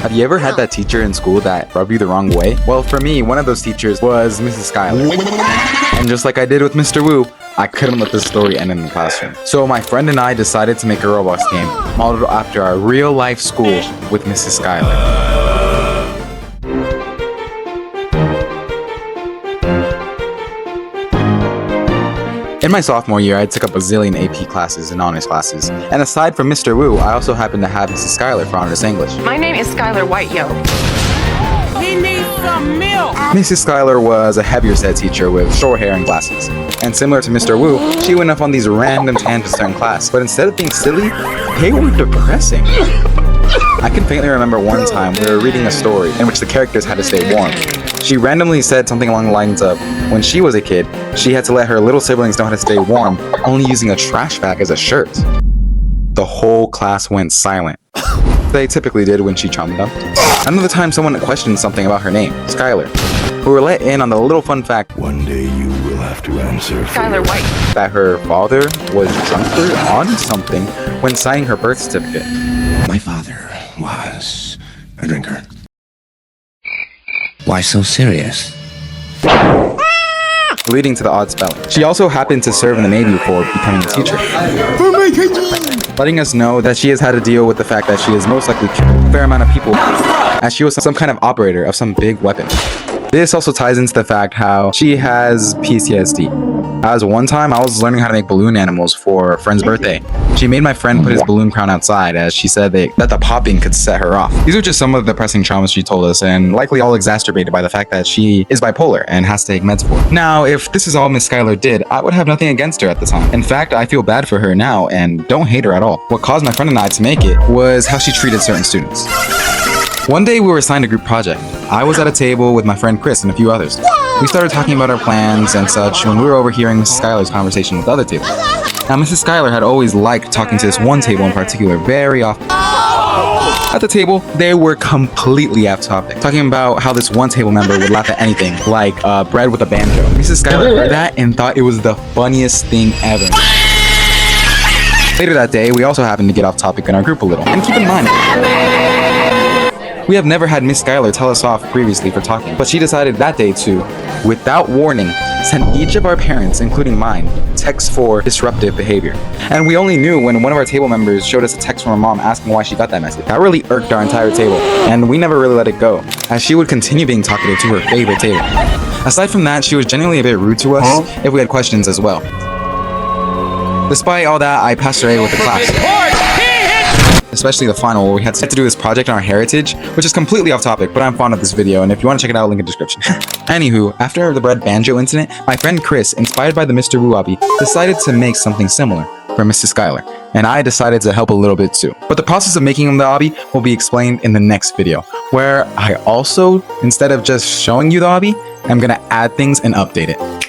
Have you ever had that teacher in school that rubbed you the wrong way? Well, for me, one of those teachers was Mrs. Skyylarr. And just like I did with Mr. Wu, I couldn't let this story end in the classroom. So my friend and I decided to make a Roblox game modeled after our real-life school with Mrs. Skyylarr. In my sophomore year, I took up a zillion AP classes and honors classes. And aside from Mr. Wu, I also happened to have Mrs. Skyylarr for honors English. My name is Skyylarr White-Yo. He needs some milk! Mrs. Skyylarr was a heavier set teacher with short hair and glasses. And similar to Mr. Wu, she went off on these random tangents during class. But instead of being silly, they were depressing. I can faintly remember one time we were reading a story in which the characters had to stay warm. She randomly said something along the lines of, when she was a kid, she had to let her little siblings know how to stay warm, only using a trash bag as a shirt. The whole class went silent. They typically did when she chummed up. Another time someone questioned something about her name, Skyylarr. We were let in on the little fun fact, one day you will have to answer for Skyylarr White, that her father was drunker on something when signing her birth certificate. My father was a drinker. Why so serious? Leading to the odd spelling. She also happened to serve in the Navy before becoming a teacher. Letting us know that she has had to deal with the fact that she has most likely killed a fair amount of people, as she was some kind of operator of some big weapon. This also ties into the fact how she has PTSD. As one time, I was learning how to make balloon animals for a friend's birthday. She made my friend put his balloon crown outside as she said that the popping could set her off. These are just some of the depressing traumas she told us, and likely all exacerbated by the fact that she is bipolar and has to take meds for it. Now, if this is all Miss Skyylarr did, I would have nothing against her at the time. In fact, I feel bad for her now and don't hate her at all. What caused my friend and I to make it was how she treated certain students. One day we were assigned a group project. I was at a table with my friend Chris and a few others. We started talking about our plans and such when we were overhearing Mrs. Skyylarr's conversation with other tables. Now, Mrs. Skyylarr had always liked talking to this one table in particular very often. At the table, they were completely off topic, talking about how this one table member would laugh at anything, like bread with a banjo. Mrs. Skyylarr heard that and thought it was the funniest thing ever. Later that day, we also happened to get off topic in our group a little. And keep in mind, we have never had Miss Skyylarr tell us off previously for talking, but she decided that day to, without warning, send each of our parents, including mine, texts for disruptive behavior. And we only knew when one of our table members showed us a text from her mom asking why she got that message. That really irked our entire table, and we never really let it go, as she would continue being talkative to her favorite table. Aside from that, she was genuinely a bit rude to us if we had questions as well. Despite all that, I passed her A with the class. Especially the final, where we had to do this project on our heritage, which is completely off topic, but I'm fond of this video, and if you want to check it out, link in the description. Anywho, after the bread banjo incident, my friend Chris, inspired by the Mr. Wu obby, decided to make something similar for Mrs. Skyylarr, and I decided to help a little bit too. But the process of making the obby will be explained in the next video, where I also, instead of just showing you the obby, I'm gonna add things and update it.